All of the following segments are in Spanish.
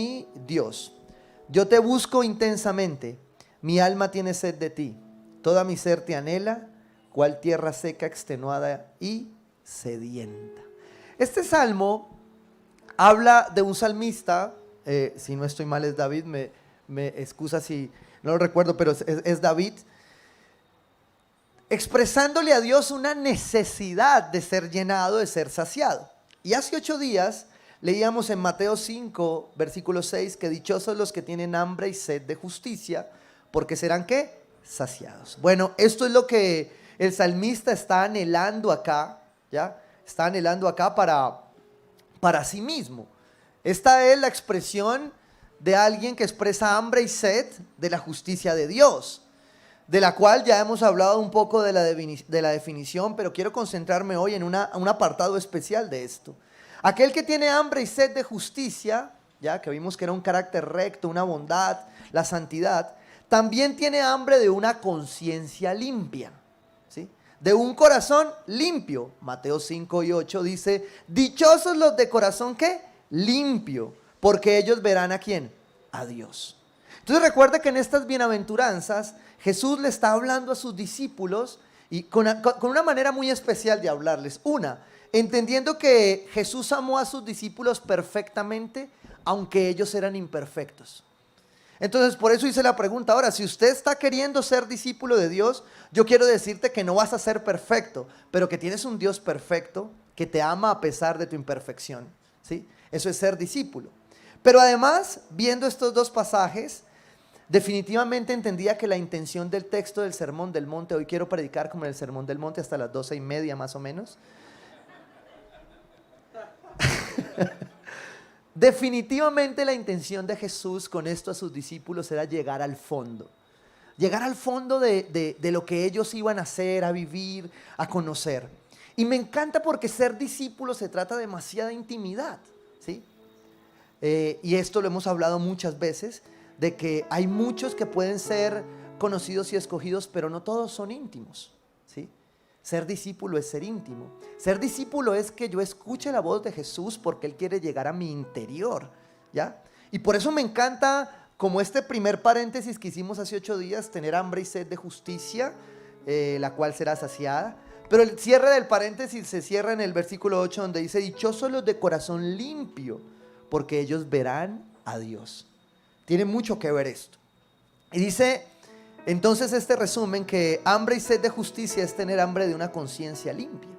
mí, Dios. Yo te busco intensamente, mi alma tiene sed de ti, toda mi ser te anhela, cual tierra seca, extenuada y sedienta. Este salmo habla de un salmista, si no estoy mal es David, me excusa si no lo recuerdo, pero es David, expresándole a Dios una necesidad de ser llenado, de ser saciado. Y hace 8 días leíamos en Mateo 5, versículo 6, que dichosos los que tienen hambre y sed de justicia, porque serán ¿qué? Saciados. Bueno, esto es lo que el salmista está anhelando acá, ¿ya? Está anhelando acá para sí mismo. Esta es la expresión de alguien que expresa hambre y sed de la justicia de Dios, de la cual ya hemos hablado un poco de la definición, pero quiero concentrarme hoy en un apartado especial de esto. Aquel que tiene hambre y sed de justicia, ya que vimos que era un carácter recto, una bondad, la santidad, también tiene hambre de una conciencia limpia, ¿sí? De un corazón limpio. Mateo 5 y 8 dice, dichosos los de corazón ¿qué? Limpio, porque ellos verán ¿a quién? A Dios. Entonces recuerda que en estas bienaventuranzas Jesús le está hablando a sus discípulos y con una manera muy especial de hablarles. Entendiendo que Jesús amó a sus discípulos perfectamente, aunque ellos eran imperfectos. Entonces por eso hice la pregunta, ahora si usted está queriendo ser discípulo de Dios, yo quiero decirte que no vas a ser perfecto, pero que tienes un Dios perfecto que te ama a pesar de tu imperfección, ¿sí? Eso es ser discípulo. Pero además, viendo estos dos pasajes, definitivamente entendía que la intención del texto del Sermón del Monte, hoy quiero predicar como en el Sermón del Monte hasta las 12:30 más o menos. Definitivamente la intención de Jesús con esto a sus discípulos era llegar al fondo de lo que ellos iban a hacer, a vivir, a conocer. Y me encanta porque ser discípulo se trata de demasiada intimidad, ¿sí? Y esto lo hemos hablado muchas veces, de que hay muchos que pueden ser conocidos y escogidos, pero no todos son íntimos, ¿sí? Ser discípulo es ser íntimo. Ser discípulo es que yo escuche la voz de Jesús porque Él quiere llegar a mi interior, ¿ya? Y por eso me encanta, como este primer paréntesis que hicimos hace 8 días, tener hambre y sed de justicia, la cual será saciada. Pero el cierre del paréntesis se cierra en el versículo 8 donde dice, dichosos los de corazón limpio, porque ellos verán a Dios. Tiene mucho que ver esto. Y dice entonces este resumen que hambre y sed de justicia es tener hambre de una conciencia limpia.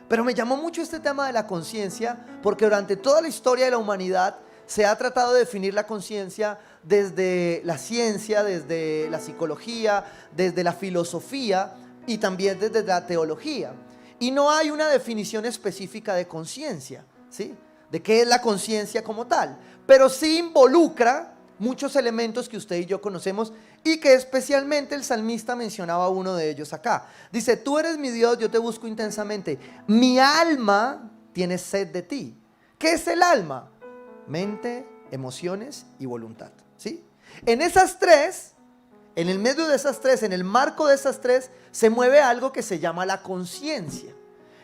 Pero me llamó mucho este tema de la conciencia porque durante toda la historia de la humanidad se ha tratado de definir la conciencia desde la ciencia, desde la psicología, desde la filosofía y también desde la teología. Y no hay una definición específica de conciencia, ¿sí? De qué es la conciencia como tal, pero sí involucra muchos elementos que usted y yo conocemos y que especialmente el salmista mencionaba uno de ellos acá. Dice, tú eres mi Dios, yo te busco intensamente, mi alma tiene sed de ti. ¿Qué es el alma? Mente, emociones y voluntad, ¿sí? En esas tres, en el medio de esas tres, en el marco de esas tres, se mueve algo que se llama la conciencia.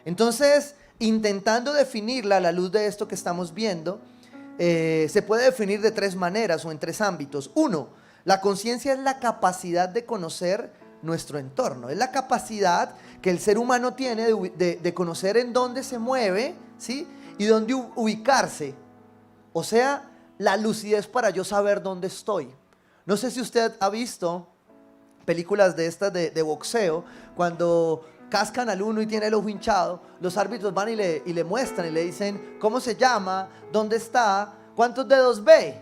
Entonces, intentando definirla a la luz de esto que estamos viendo, se puede definir de 3 maneras o en 3 ámbitos. 1, la conciencia es la capacidad de conocer nuestro entorno, es la capacidad que el ser humano tiene de conocer en dónde se mueve, ¿sí? Y dónde ubicarse, o sea, la lucidez para yo saber dónde estoy. No sé si usted ha visto películas de estas de boxeo, cuando cascan al uno y tiene el ojo hinchado, los árbitros van y le muestran y le dicen cómo se llama, dónde está, cuántos dedos ve.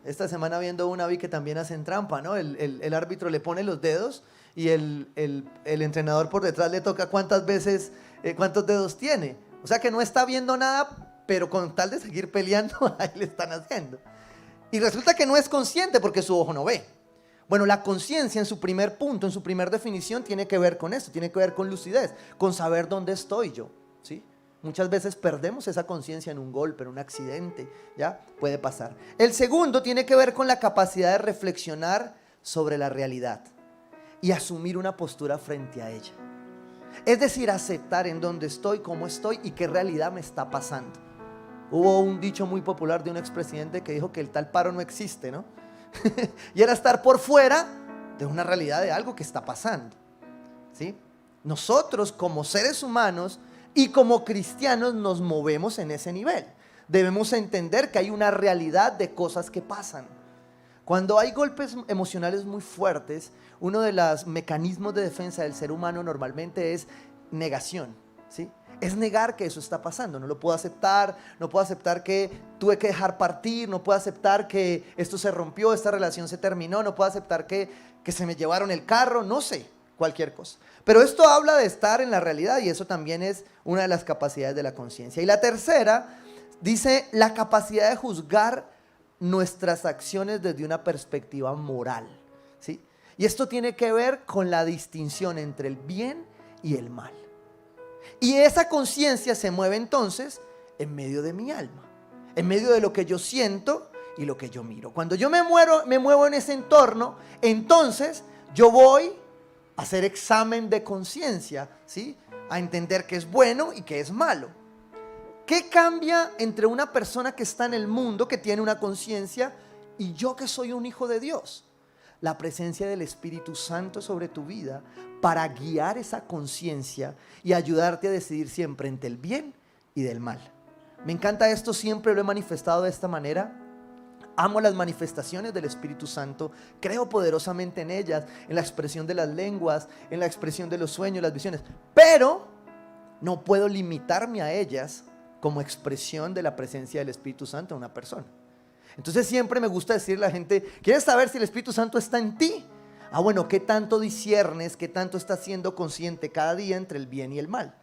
Esta semana viendo una vi que también hacen trampa, ¿no? El árbitro le pone los dedos y el entrenador por detrás le toca cuántas veces, cuántos dedos tiene. O sea que no está viendo nada, pero con tal de seguir peleando, ahí le están haciendo. Y resulta que no es consciente porque su ojo no ve. Bueno, la conciencia en su primer punto, en su primer definición, tiene que ver con esto, tiene que ver con lucidez, con saber dónde estoy yo, ¿sí? Muchas veces perdemos esa conciencia en un golpe, en un accidente, ¿ya? Puede pasar. El segundo tiene que ver con la capacidad de reflexionar sobre la realidad y asumir una postura frente a ella. Es decir, aceptar en dónde estoy, cómo estoy y qué realidad me está pasando. Hubo un dicho muy popular de un expresidente que dijo que el tal paro no existe, ¿no? Y era estar por fuera de una realidad de algo que está pasando, ¿sí? Nosotros como seres humanos y como cristianos nos movemos en ese nivel. Debemos entender que hay una realidad de cosas que pasan. Cuando hay golpes emocionales muy fuertes, uno de los mecanismos de defensa del ser humano normalmente es negación, ¿sí? Es negar que eso está pasando. No lo puedo aceptar, no puedo aceptar que tuve que dejar partir, no puedo aceptar que esto se rompió, esta relación se terminó, no puedo aceptar que se me llevaron el carro, no sé, cualquier cosa. Pero esto habla de estar en la realidad y eso también es una de las capacidades de la conciencia. Y la tercera dice la capacidad de juzgar nuestras acciones desde una perspectiva moral, ¿sí? Y esto tiene que ver con la distinción entre el bien y el mal. Y esa conciencia se mueve entonces en medio de mi alma, en medio de lo que yo siento y lo que yo miro. Cuando yo me muevo en ese entorno, entonces yo voy a hacer examen de conciencia, ¿sí? A entender qué es bueno y qué es malo. ¿Qué cambia entre una persona que está en el mundo, que tiene una conciencia, y yo que soy un hijo de Dios? La presencia del Espíritu Santo sobre tu vida para guiar esa conciencia y ayudarte a decidir siempre entre el bien y del mal. Me encanta esto, siempre lo he manifestado de esta manera. Amo las manifestaciones del Espíritu Santo, creo poderosamente en ellas, en la expresión de las lenguas, en la expresión de los sueños, las visiones, pero no puedo limitarme a ellas como expresión de la presencia del Espíritu Santo en una persona. Entonces siempre me gusta decirle a la gente, ¿quieres saber si el Espíritu Santo está en ti? Ah, bueno, ¿qué tanto disciernes, qué tanto estás siendo consciente cada día entre el bien y el mal?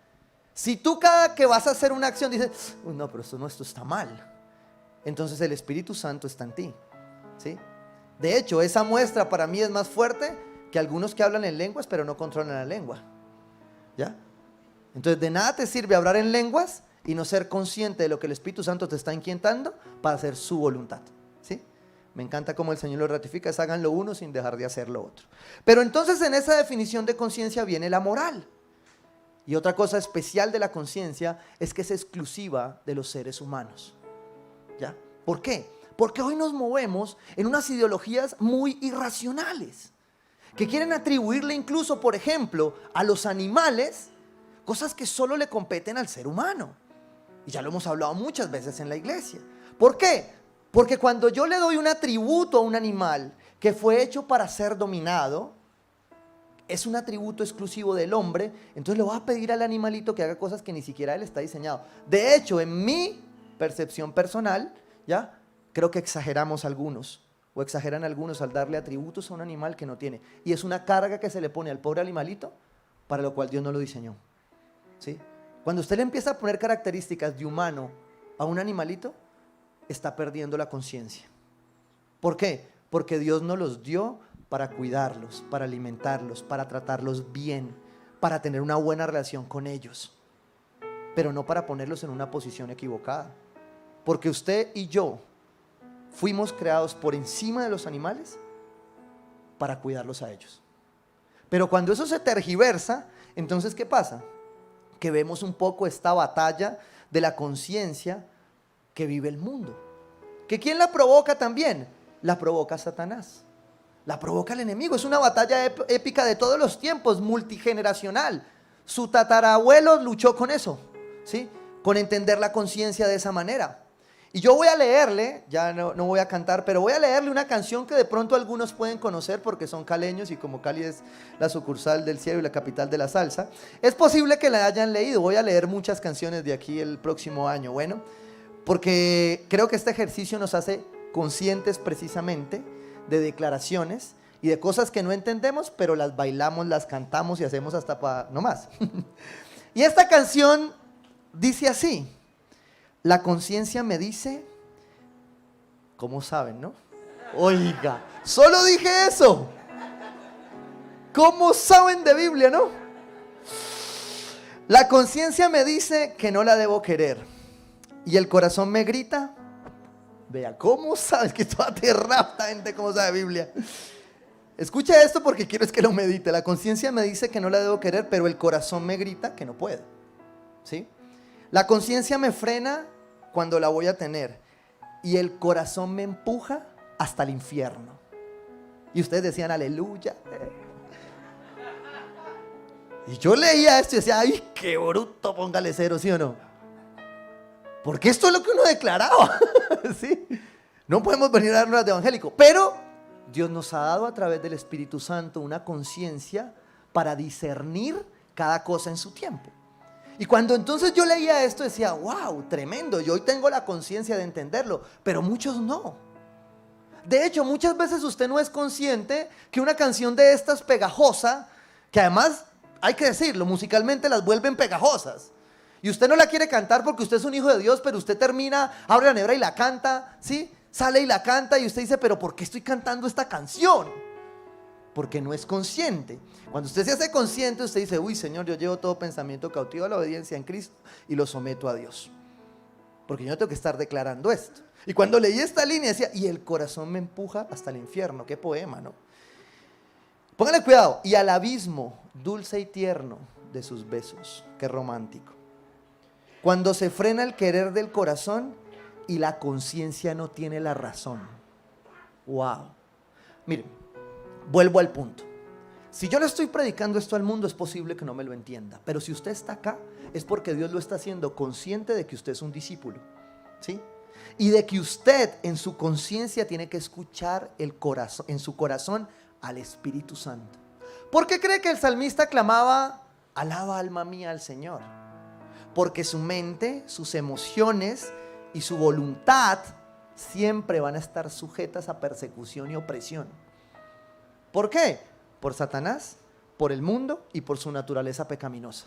Si tú cada que vas a hacer una acción dices, uy, no, pero esto está mal, entonces el Espíritu Santo está en ti, ¿sí? De hecho, esa muestra para mí es más fuerte que algunos que hablan en lenguas pero no controlan la lengua, ¿ya? Entonces de nada te sirve hablar en lenguas y no ser consciente de lo que el Espíritu Santo te está inquietando para hacer su voluntad, ¿sí? Me encanta cómo el Señor lo ratifica, es hagan lo uno sin dejar de hacer lo otro. Pero entonces en esa definición de conciencia viene la moral. Y otra cosa especial de la conciencia es que es exclusiva de los seres humanos, ¿ya? ¿Por qué? Porque hoy nos movemos en unas ideologías muy irracionales, que quieren atribuirle incluso, por ejemplo, a los animales cosas que solo le competen al ser humano. Y ya lo hemos hablado muchas veces en la iglesia. ¿Por qué? Porque cuando yo le doy un atributo a un animal que fue hecho para ser dominado, es un atributo exclusivo del hombre, entonces le voy a pedir al animalito que haga cosas que ni siquiera él está diseñado. De hecho, en mi percepción personal, ¿ya? Creo que exageramos algunos, o exageran algunos al darle atributos a un animal que no tiene. Y es una carga que se le pone al pobre animalito, para lo cual Dios no lo diseñó, ¿sí? Cuando usted le empieza a poner características de humano a un animalito, está perdiendo la conciencia. ¿Por qué? Porque Dios nos los dio para cuidarlos, para alimentarlos, para tratarlos bien, para tener una buena relación con ellos, pero no para ponerlos en una posición equivocada. Porque usted y yo fuimos creados por encima de los animales para cuidarlos a ellos. Pero cuando eso se tergiversa, entonces ¿qué pasa? Que vemos un poco esta batalla de la conciencia que vive el mundo. ¿Que quién la provoca también? La provoca Satanás, la provoca el enemigo. Es una batalla épica de todos los tiempos, multigeneracional. Su tatarabuelo luchó con eso, ¿sí? Con entender la conciencia de esa manera. Y yo voy a leerle, ya no voy a cantar, pero voy a leerle una canción que de pronto algunos pueden conocer porque son caleños y como Cali es la sucursal del cielo y la capital de la salsa, es posible que la hayan leído. Voy a leer muchas canciones de aquí el próximo año, bueno, porque creo que este ejercicio nos hace conscientes precisamente de declaraciones y de cosas que no entendemos, pero las bailamos, las cantamos y hacemos hasta para no más. Y esta canción dice así: la conciencia me dice, ¿cómo saben, no? Oiga, solo dije eso. ¿Cómo saben de Biblia, no? La conciencia me dice que no la debo querer. Y el corazón me grita, vea, ¿cómo sabes? Que toda aterrada esta gente, ¿cómo sabe Biblia? Escucha esto porque quiero es que lo medite. La conciencia me dice que no la debo querer, pero el corazón me grita que no puedo, ¿sí? La conciencia me frena cuando la voy a tener y el corazón me empuja hasta el infierno. Y ustedes decían aleluya. Y yo leía esto y decía, ay, qué bruto, póngale cero, ¿sí o no? Porque esto es lo que uno declaraba. ¿Sí? No podemos venir a darnos de evangélico, pero Dios nos ha dado a través del Espíritu Santo una conciencia para discernir cada cosa en su tiempo. Y cuando entonces yo leía esto decía, wow, tremendo, yo hoy tengo la conciencia de entenderlo, pero muchos no. De hecho, muchas veces usted no es consciente que una canción de estas pegajosa, que además, hay que decirlo, musicalmente las vuelven pegajosas. Y usted no la quiere cantar porque usted es un hijo de Dios, pero usted termina, abre la nevera y la canta, ¿sí? Sale y la canta y usted dice, pero ¿por qué estoy cantando esta canción? Porque no es consciente. Cuando usted se hace consciente, usted dice, uy, Señor, yo llevo todo pensamiento cautivo a la obediencia en Cristo y lo someto a Dios. Porque yo no tengo que estar declarando esto. Y cuando leí esta línea decía, y el corazón me empuja hasta el infierno. Qué poema, ¿no? Póngale cuidado. Y al abismo dulce y tierno de sus besos. Qué romántico. Cuando se frena el querer del corazón y la conciencia no tiene la razón. Wow. Miren, vuelvo al punto. Si yo le estoy predicando esto al mundo, es posible que no me lo entienda. Pero si usted está acá, es porque Dios lo está haciendo consciente de que usted es un discípulo, ¿sí? Y de que usted en su conciencia tiene que escuchar el corazón, en su corazón al Espíritu Santo. ¿Por qué cree que el salmista clamaba, alaba alma mía al Señor? Porque su mente, sus emociones y su voluntad siempre van a estar sujetas a persecución y opresión. ¿Por qué? Por Satanás, por el mundo y por su naturaleza pecaminosa.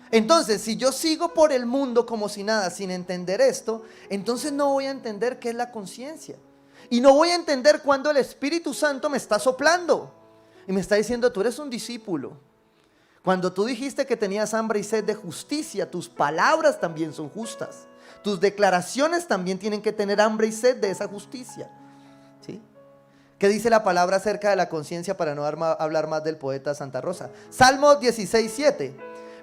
Entonces, si yo sigo por el mundo como si nada, sin entender esto, entonces no voy a entender qué es la conciencia. Y no voy a entender cuándo el Espíritu Santo me está soplando y me está diciendo, tú eres un discípulo. Cuando tú dijiste que tenías hambre y sed de justicia, tus palabras también son justas. Tus declaraciones también tienen que tener hambre y sed de esa justicia. ¿Sí? ¿Qué dice la palabra acerca de la conciencia para no hablar más del poeta Santa Rosa? Salmo 16:7.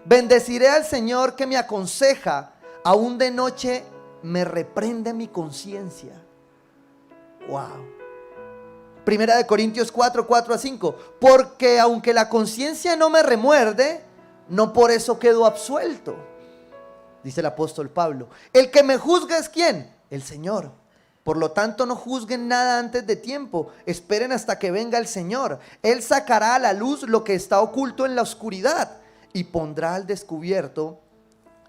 Bendeciré al Señor que me aconseja, aún de noche me reprende mi conciencia. Wow. Primera de Corintios 4:4-5. Porque aunque la conciencia no me remuerde, no por eso quedo absuelto. Dice el apóstol Pablo. El que me juzga es ¿quién? El Señor. Por lo tanto, no juzguen nada antes de tiempo. Esperen hasta que venga el Señor. Él sacará a la luz lo que está oculto en la oscuridad y pondrá al descubierto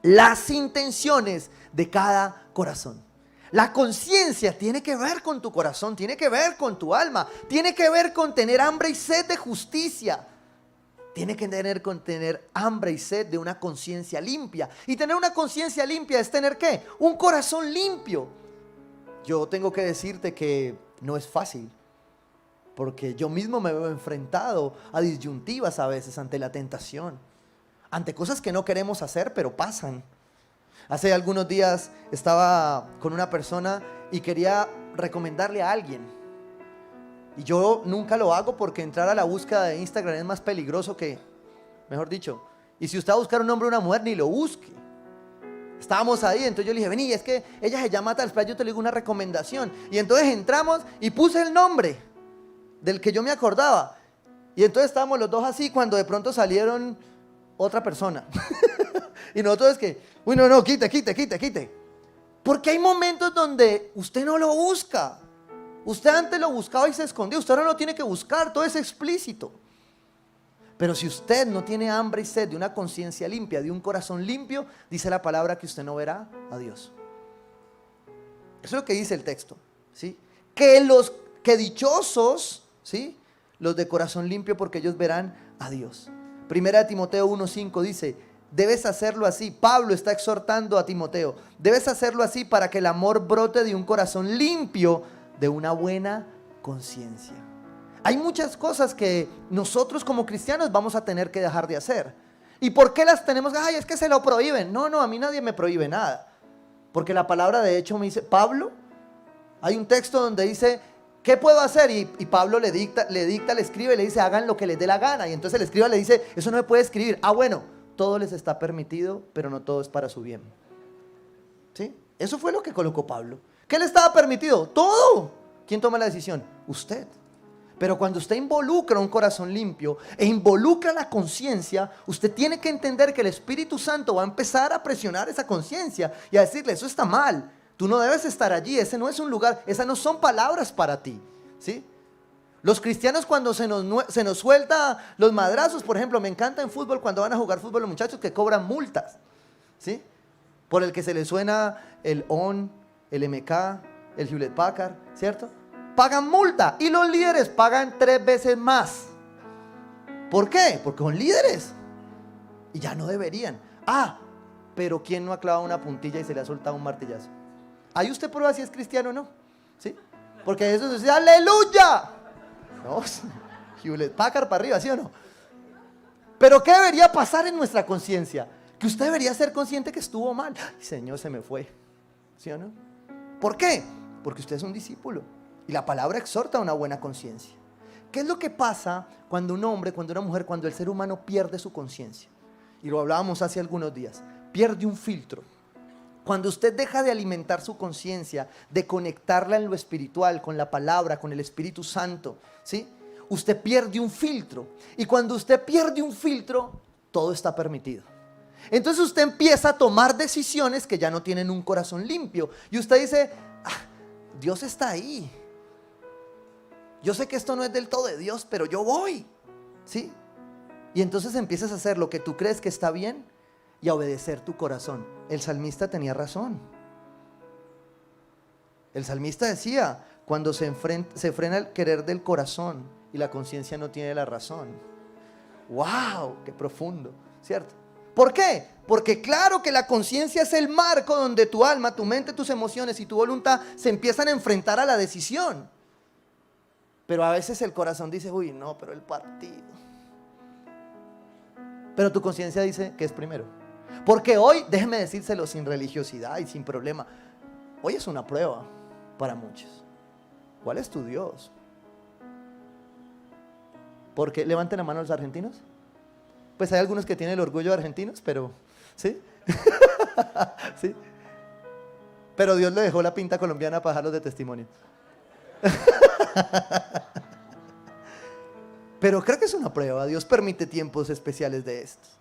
las intenciones de cada corazón. La conciencia tiene que ver con tu corazón, tiene que ver con tu alma, tiene que ver con tener hambre y sed de justicia. Tiene que tener con tener hambre y sed de una conciencia limpia. Y tener una conciencia limpia es tener ¿qué? Un corazón limpio. Yo tengo que decirte que no es fácil, porque yo mismo me veo enfrentado a disyuntivas a veces ante la tentación, ante cosas que no queremos hacer, pero pasan. Hace algunos días estaba con una persona y quería recomendarle a alguien. Y yo nunca lo hago porque entrar a la búsqueda de Instagram es más peligroso que, mejor dicho, y si usted va a buscar un hombre o una mujer, ni lo busque. Estábamos ahí, entonces yo le dije, vení, es que ella se llama tal, yo te le digo una recomendación. Y entonces entramos y puse el nombre del que yo me acordaba. Y entonces estábamos los dos así cuando de pronto salieron otra persona. Y nosotros es que, uy, no, quite. Porque hay momentos donde usted no lo busca. Usted antes lo buscaba y se escondió. Usted ahora no tiene que buscar, todo es explícito. Pero si usted no tiene hambre y sed de una conciencia limpia, de un corazón limpio, dice la palabra que usted no verá a Dios. Eso es lo que dice el texto, ¿sí? Que dichosos, ¿sí? Los de corazón limpio, porque ellos verán a Dios. Primera de Timoteo 1:5 dice, debes hacerlo así. Pablo está exhortando a Timoteo. Debes hacerlo así para que el amor brote de un corazón limpio, de una buena conciencia. Hay muchas cosas que nosotros como cristianos vamos a tener que dejar de hacer. ¿Y por qué las tenemos? Ay, es que se lo prohíben. No, a mí nadie me prohíbe nada. Porque la palabra de hecho me dice, Pablo, hay un texto donde dice, ¿qué puedo hacer? Y Pablo le escribe y le dice, hagan lo que les dé la gana. Y entonces el escriba le dice, eso no me puede escribir. Ah, bueno, todo les está permitido, pero no todo es para su bien. ¿Sí? Eso fue lo que colocó Pablo. ¿Qué le estaba permitido? Todo. ¿Quién toma la decisión? Usted. Pero cuando usted involucra un corazón limpio e involucra la conciencia, usted tiene que entender que el Espíritu Santo va a empezar a presionar esa conciencia y a decirle, eso está mal, tú no debes estar allí, ese no es un lugar, esas no son palabras para ti, ¿sí? Los cristianos cuando se nos suelta los madrazos, por ejemplo, me encanta en fútbol cuando van a jugar fútbol los muchachos que cobran multas, ¿sí? Por el que se les suena el ON, el MK, el Hewlett Packard, ¿cierto? Pagan multa y los líderes pagan 3 veces más. ¿Por qué? Porque son líderes y ya no deberían. Pero ¿quién no ha clavado una puntilla y se le ha soltado un martillazo? Ahí usted prueba si es cristiano o no, ¿sí? Porque eso dice ¡aleluya! No, Hewlett Packard para arriba, ¿sí o no? Pero ¿qué debería pasar en nuestra conciencia? Que usted debería ser consciente que estuvo mal. Ay, Señor, se me fue, ¿sí o no? ¿Por qué? Porque usted es un discípulo y la palabra exhorta a una buena conciencia. ¿Qué es lo que pasa cuando un hombre, cuando una mujer, cuando el ser humano pierde su conciencia? Y lo hablábamos hace algunos días. Pierde un filtro. Cuando usted deja de alimentar su conciencia, de conectarla en lo espiritual, con la palabra, con el Espíritu Santo, ¿sí? Usted pierde un filtro. Y cuando usted pierde un filtro, todo está permitido. Entonces usted empieza a tomar decisiones que ya no tienen un corazón limpio. Y usted dice, Dios está ahí. Yo sé que esto no es del todo de Dios, pero yo voy, ¿sí? Y entonces empiezas a hacer lo que tú crees que está bien y a obedecer tu corazón. El salmista tenía razón. El salmista decía, cuando se frena el querer del corazón y la conciencia no tiene la razón. ¡Wow! ¡Qué profundo! ¿Cierto? ¿Por qué? Porque claro que la conciencia es el marco donde tu alma, tu mente, tus emociones y tu voluntad se empiezan a enfrentar a la decisión. Pero a veces el corazón dice, uy, no, pero el partido. Pero tu conciencia dice que es primero. Porque hoy, déjeme decírselo sin religiosidad y sin problema, hoy es una prueba para muchos. ¿Cuál es tu Dios? Porque levanten la mano los argentinos. Pues hay algunos que tienen el orgullo de argentinos, pero ¿sí? ¿Sí? Pero Dios le dejó la pinta colombiana para dejarlos de testimonio. Pero creo que es una prueba. Dios permite tiempos especiales de estos.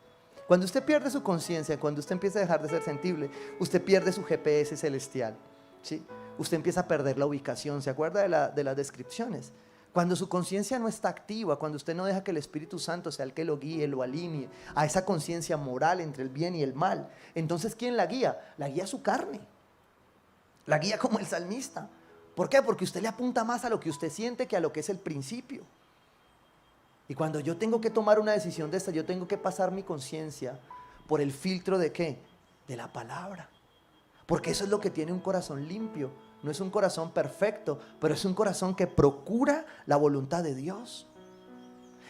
Cuando usted pierde su conciencia, cuando usted empieza a dejar de ser sensible, usted pierde su GPS celestial, ¿sí? Usted empieza a perder la ubicación. ¿Se acuerda de las descripciones? Cuando su conciencia no está activa, cuando usted no deja que el Espíritu Santo sea el que lo guíe, lo alinee a esa conciencia moral entre el bien y el mal, entonces ¿quién la guía? La guía su carne. La guía como el salmista. ¿Por qué? Porque usted le apunta más a lo que usted siente que a lo que es el principio. Y cuando yo tengo que tomar una decisión de esta, yo tengo que pasar mi conciencia por el filtro de ¿qué? De la palabra. Porque eso es lo que tiene un corazón limpio. No es un corazón perfecto, pero es un corazón que procura la voluntad de Dios.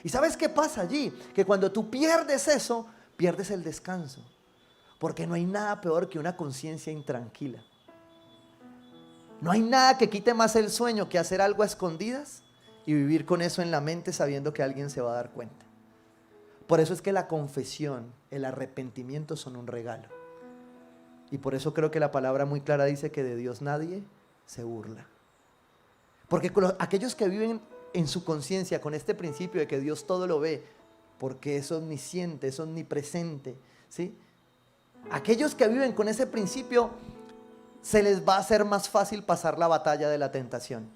¿Y sabes qué pasa allí? Que cuando tú pierdes eso, pierdes el descanso. Porque no hay nada peor que una conciencia intranquila. No hay nada que quite más el sueño que hacer algo a escondidas y vivir con eso en la mente sabiendo que alguien se va a dar cuenta. Por eso es que la confesión, el arrepentimiento son un regalo. Y por eso creo que la palabra muy clara dice que de Dios nadie se burla. Porque aquellos que viven en su conciencia con este principio de que Dios todo lo ve, porque es omnisciente, es omnipresente, ¿sí? Aquellos que viven con ese principio, se les va a hacer más fácil pasar la batalla de la tentación.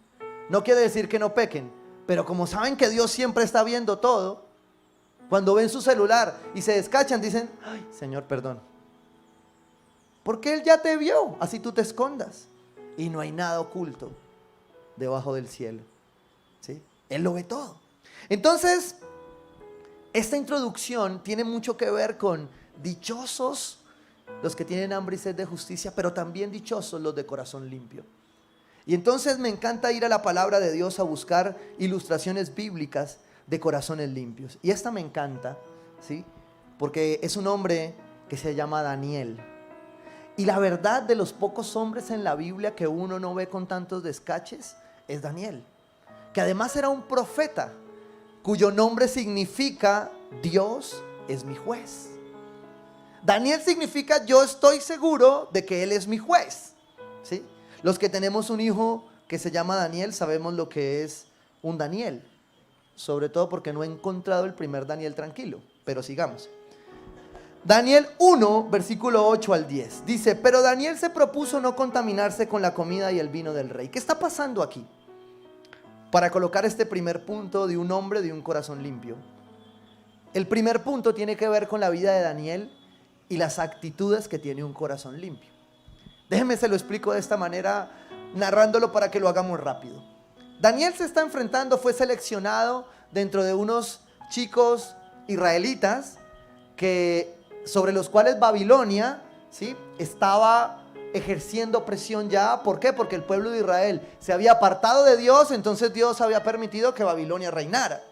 No quiere decir que no pequen, pero como saben que Dios siempre está viendo todo, cuando ven su celular y se descachan, dicen, ay, Señor, perdón. Porque Él ya te vio, así tú te escondas. Y no hay nada oculto debajo del cielo, ¿sí? Él lo ve todo. Entonces, esta introducción tiene mucho que ver con dichosos los que tienen hambre y sed de justicia, pero también dichosos los de corazón limpio. Y entonces me encanta ir a la palabra de Dios a buscar ilustraciones bíblicas de corazones limpios. Y esta me encanta, ¿sí? Porque es un hombre que se llama Daniel. Y la verdad, de los pocos hombres en la Biblia que uno no ve con tantos descaches, es Daniel. Que además era un profeta, cuyo nombre significa Dios es mi juez. Daniel significa yo estoy seguro de que Él es mi juez. ¿sí? Los que tenemos un hijo que se llama Daniel sabemos lo que es un Daniel, sobre todo porque no he encontrado el primer Daniel tranquilo, pero sigamos. Daniel 1, versículo 8 al 10, dice: pero Daniel se propuso no contaminarse con la comida y el vino del rey. ¿Qué está pasando aquí? Para colocar este primer punto de un hombre de un corazón limpio. El primer punto tiene que ver con la vida de Daniel y las actitudes que tiene un corazón limpio. Déjenme se lo explico de esta manera, narrándolo para que lo hagamos rápido. Daniel se está enfrentando, fue seleccionado dentro de unos chicos israelitas sobre los cuales Babilonia, ¿sí?, estaba ejerciendo presión ya. ¿Por qué? Porque el pueblo de Israel se había apartado de Dios, entonces Dios había permitido que Babilonia reinara.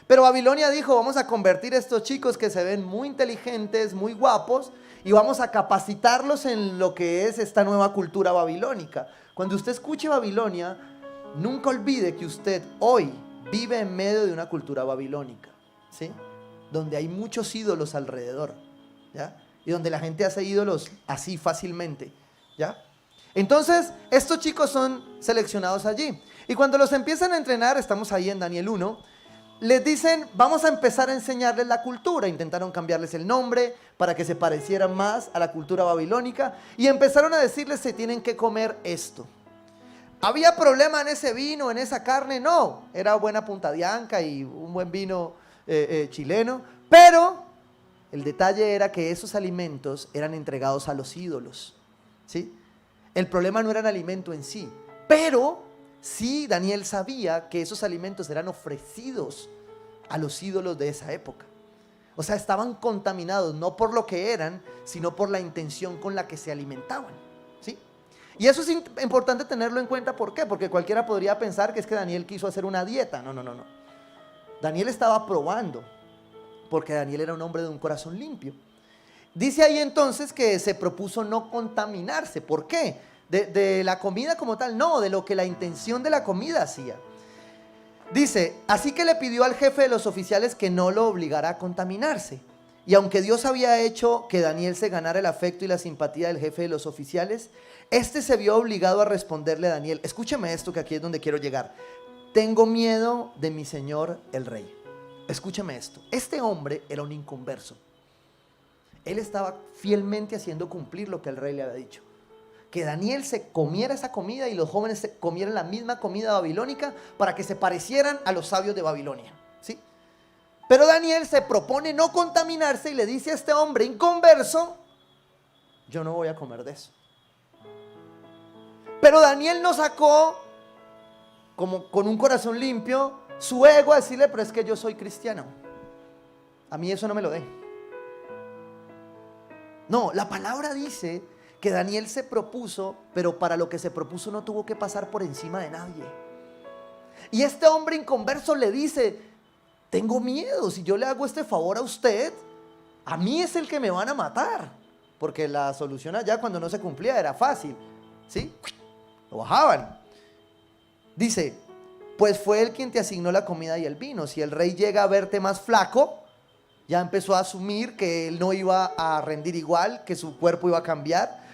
Pero Babilonia dijo: vamos a convertir a estos chicos que se ven muy inteligentes, muy guapos, y vamos a capacitarlos en lo que es esta nueva cultura babilónica. Cuando usted escuche Babilonia, nunca olvide que usted hoy vive en medio de una cultura babilónica, ¿sí?, donde hay muchos ídolos alrededor, ¿ya?, y donde la gente hace ídolos así fácilmente, ¿ya? Entonces, estos chicos son seleccionados allí. Y cuando los empiezan a entrenar, estamos ahí en Daniel 1, les dicen: vamos a empezar a enseñarles la cultura. Intentaron cambiarles el nombre para que se parecieran más a la cultura babilónica. Y empezaron a decirles: se tienen que comer esto. ¿Había problema en ese vino, en esa carne? No, era buena punta de anca y un buen vino chileno. Pero el detalle era que esos alimentos eran entregados a los ídolos, ¿sí? El problema no era el alimento en sí, pero sí, Daniel sabía que esos alimentos eran ofrecidos a los ídolos de esa época. O sea, estaban contaminados no por lo que eran, sino por la intención con la que se alimentaban, ¿sí? Y eso es importante tenerlo en cuenta. ¿Por qué? Porque cualquiera podría pensar que es que Daniel quiso hacer una dieta. No. Daniel estaba probando, porque Daniel era un hombre de un corazón limpio. Dice ahí entonces que se propuso no contaminarse. ¿Por qué? De la comida como tal, no, de lo que la intención de la comida hacía. Dice: así que le pidió al jefe de los oficiales que no lo obligara a contaminarse. Y aunque Dios había hecho que Daniel se ganara el afecto y la simpatía del jefe de los oficiales, este se vio obligado a responderle a Daniel: escúcheme esto, que aquí es donde quiero llegar. Tengo miedo de mi señor el rey. Escúcheme esto. Este hombre era un inconverso. Él estaba fielmente haciendo cumplir lo que el rey le había dicho: que Daniel se comiera esa comida y los jóvenes se comieran la misma comida babilónica para que se parecieran a los sabios de Babilonia, ¿sí? Pero Daniel se propone no contaminarse y le dice a este hombre inconverso: yo no voy a comer de eso. Pero Daniel no sacó, como con un corazón limpio, su ego a decirle: pero es que yo soy cristiano, a mí eso no me lo dé. No, la palabra dice que Daniel se propuso, pero para lo que se propuso no tuvo que pasar por encima de nadie. Y este hombre inconverso le dice: tengo miedo, si yo le hago este favor a usted, a mí es el que me van a matar. Porque la solución allá, cuando no se cumplía, era fácil, ¿sí? Lo bajaban. Dice: pues fue él quien te asignó la comida y el vino. Si el rey llega a verte más flaco, ya empezó a asumir que él no iba a rendir igual, que su cuerpo iba a cambiar.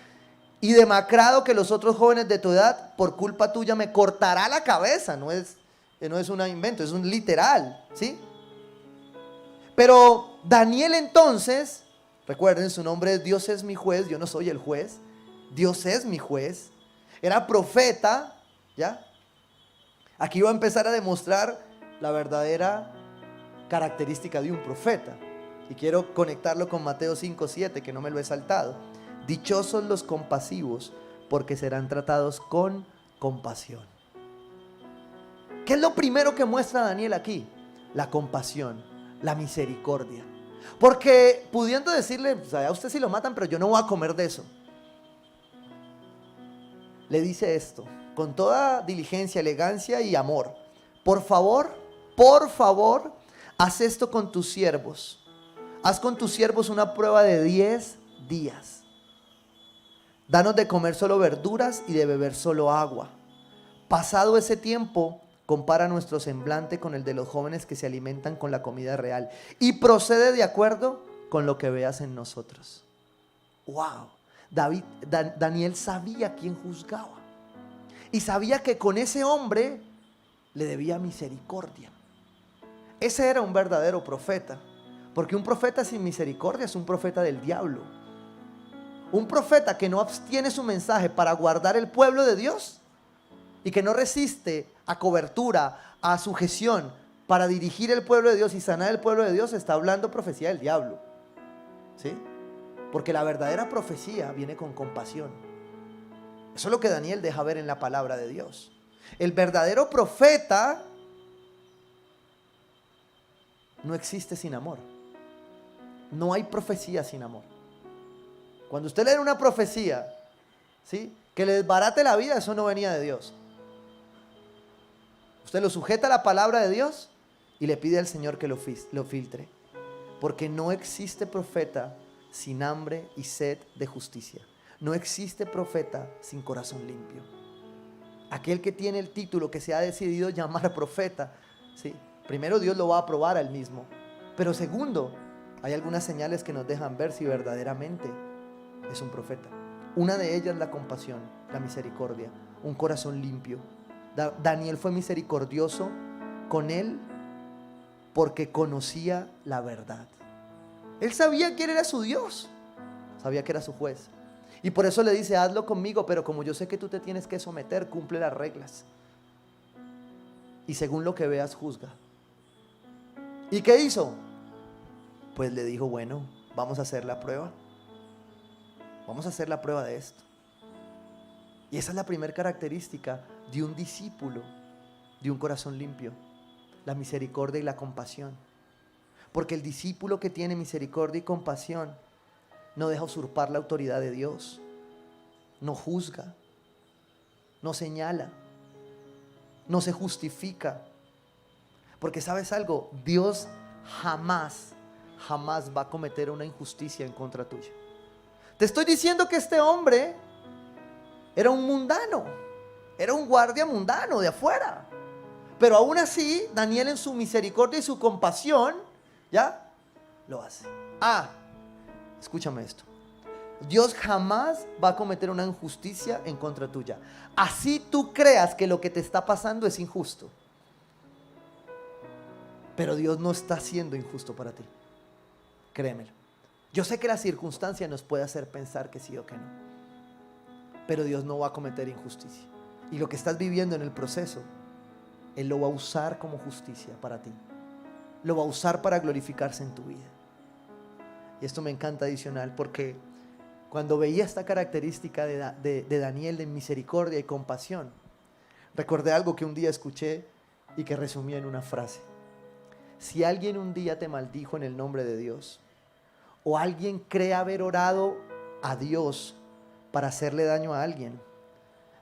Y demacrado, que los otros jóvenes de tu edad, por culpa tuya, me cortará la cabeza. No es un invento, es un literal, ¿sí? Pero Daniel entonces, recuerden, su nombre es: Dios es mi juez, yo no soy el juez. Dios es mi juez. Era profeta, ¿ya? Aquí va a empezar a demostrar la verdadera característica de un profeta. Y quiero conectarlo con Mateo 5:7, que no me lo he saltado. Dichosos los compasivos, porque serán tratados con compasión. ¿Qué es lo primero que muestra Daniel aquí? La compasión, la misericordia. Porque pudiendo decirle: o sea, a usted sí lo matan, pero yo no voy a comer de eso, le dice esto con toda diligencia, elegancia y amor: por favor, haz esto con tus siervos. Haz con tus siervos una prueba de 10 días. Danos de comer solo verduras y de beber solo agua. Pasado ese tiempo, compara nuestro semblante con el de los jóvenes que se alimentan con la comida real, y procede de acuerdo con lo que veas en nosotros. ¡Wow! Daniel sabía quién juzgaba. Y sabía que con ese hombre le debía misericordia. Ese era un verdadero profeta. Porque un profeta sin misericordia es un profeta del diablo. Un profeta que no abstiene su mensaje para guardar el pueblo de Dios y que no resiste a cobertura, a sujeción para dirigir el pueblo de Dios y sanar el pueblo de Dios, está hablando profecía del diablo. ¿Sí? Porque la verdadera profecía viene con compasión. Eso es lo que Daniel deja ver en la palabra de Dios. El verdadero profeta no existe sin amor. No hay profecía sin amor. Cuando usted lee una profecía, ¿sí?, que le desbarate la vida, eso no venía de Dios. Usted lo sujeta a la palabra de Dios y le pide al Señor que lo filtre. Porque no existe profeta sin hambre y sed de justicia. No existe profeta sin corazón limpio. Aquel que tiene el título, que se ha decidido llamar profeta, ¿sí?, primero Dios lo va a aprobar a él mismo. Pero segundo, hay algunas señales que nos dejan ver si verdaderamente es un profeta. Una de ellas, la compasión, la misericordia, un corazón limpio. Daniel fue misericordioso con él porque conocía la verdad. Él sabía quién era su Dios, sabía que era su juez. Y por eso le dice: hazlo conmigo, pero como yo sé que tú te tienes que someter, cumple las reglas. Y según lo que veas, juzga. ¿Y qué hizo? Pues le dijo: bueno, vamos a hacer la prueba. Vamos a hacer la prueba de esto. Y esa es la primera característica de un discípulo, de un corazón limpio: la misericordia y la compasión. Porque el discípulo que tiene misericordia y compasión no deja usurpar la autoridad de Dios, no juzga, no señala, no se justifica. Porque ¿sabes algo? Dios jamás va a cometer una injusticia en contra tuya. Te estoy diciendo que este hombre era un mundano, era un guardia mundano de afuera. Pero aún así, Daniel, en su misericordia y su compasión, ¿ya?, lo hace. Escúchame esto: Dios jamás va a cometer una injusticia en contra tuya. Así tú creas que lo que te está pasando es injusto, pero Dios no está siendo injusto para ti. Créemelo. Yo sé que la circunstancia nos puede hacer pensar que sí o que no, pero Dios no va a cometer injusticia. Y lo que estás viviendo en el proceso, Él lo va a usar como justicia para ti. Lo va a usar para glorificarse en tu vida. Y esto me encanta adicional, porque cuando veía esta característica de Daniel, de misericordia y compasión, recordé algo que un día escuché y que resumí en una frase: si alguien un día te maldijo en el nombre de Dios, o alguien cree haber orado a Dios para hacerle daño a alguien,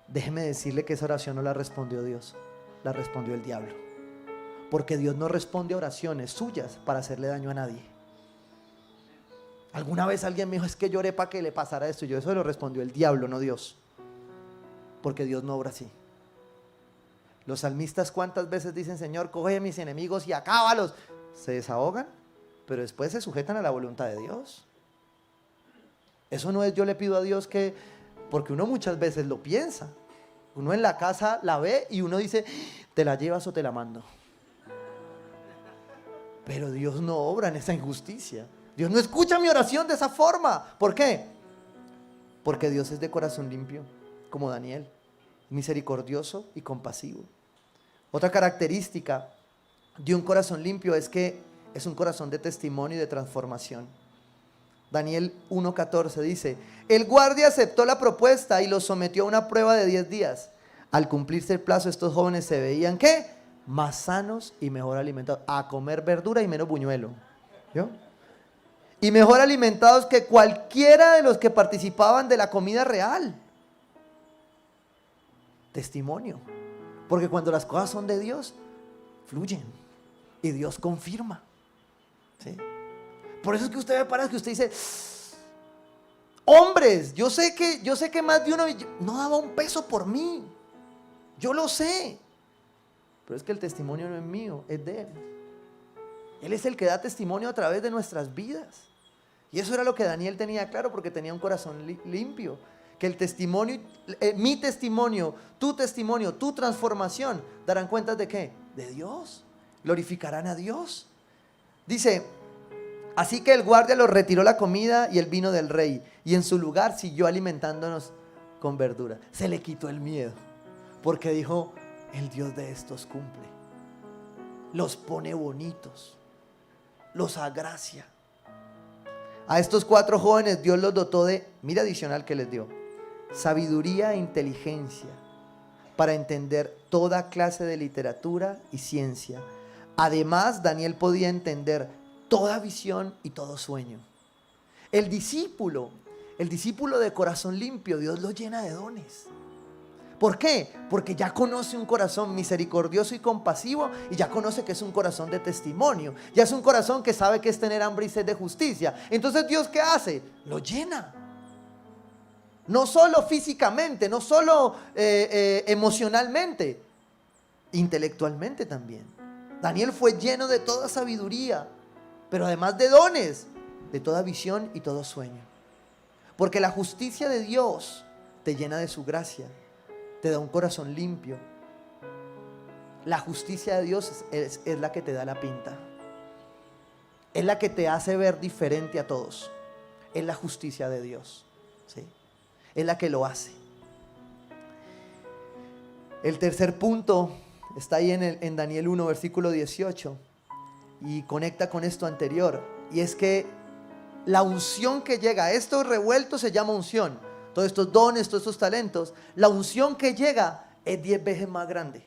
déjeme decirle que esa oración no la respondió Dios, la respondió el diablo. Porque Dios no responde a oraciones suyas para hacerle daño a nadie. Alguna vez alguien me dijo: es que lloré para que le pasara esto. Y eso lo respondió el diablo, no Dios. Porque Dios no obra así. Los salmistas, ¿cuántas veces dicen: Señor, coge a mis enemigos y acábalos? Se desahogan, pero después se sujetan a la voluntad de Dios. Eso no es yo le pido a Dios que... Porque uno muchas veces lo piensa. Uno en la casa la ve y uno dice: ¿te la llevas o te la mando? Pero Dios no obra en esa injusticia. Dios no escucha mi oración de esa forma. ¿Por qué? Porque Dios es de corazón limpio, como Daniel, misericordioso y compasivo. Otra característica de un corazón limpio es que es un corazón de testimonio y de transformación. Daniel 1:14 dice: el guardia aceptó la propuesta y los sometió a una prueba de 10 días. Al cumplirse el plazo, estos jóvenes se veían, ¿qué?, más sanos y mejor alimentados. A comer verdura y menos buñuelo. ¿Yo? Y mejor alimentados que cualquiera de los que participaban de la comida real. Testimonio. Porque cuando las cosas son de Dios, fluyen. Y Dios confirma. ¿Sí? Por eso es que usted me parece que usted dice: hombres, yo sé que más de uno no daba un peso por mí. Yo lo sé. Pero es que el testimonio no es mío, es de Él. Él es el que da testimonio a través de nuestras vidas. Y eso era lo que Daniel tenía claro, porque tenía un corazón limpio. Que el testimonio, mi testimonio, tu transformación, darán cuentas ¿de qué? De Dios. Glorificarán a Dios. Dice, así que el guardia los retiró la comida y el vino del rey, y en su lugar siguió alimentándonos con verdura. Se le quitó el miedo, porque dijo, el Dios de estos cumple. Los pone bonitos, los agracia. A estos 4 jóvenes Dios los dotó de, mira adicional que les dio, sabiduría e inteligencia para entender toda clase de literatura y ciencia. Además, Daniel podía entender toda visión y todo sueño. El discípulo de corazón limpio, Dios lo llena de dones. ¿Por qué? Porque ya conoce un corazón misericordioso y compasivo, y ya conoce que es un corazón de testimonio. Ya es un corazón que sabe que es tener hambre y sed de justicia. Entonces, ¿Dios qué hace? Lo llena. No solo físicamente, no solo emocionalmente, intelectualmente también. Daniel fue lleno de toda sabiduría, pero además de dones, de toda visión y todo sueño. Porque la justicia de Dios te llena de su gracia, te da un corazón limpio. La justicia de Dios es la que te da la pinta, es la que te hace ver diferente a todos. Es la justicia de Dios, ¿sí? Es la que lo hace. El tercer punto está ahí en Daniel 1, versículo 18, y conecta con esto anterior, y es que la unción que llega, esto revuelto se llama unción, todos estos dones, todos estos talentos, la unción que llega es 10 veces más grande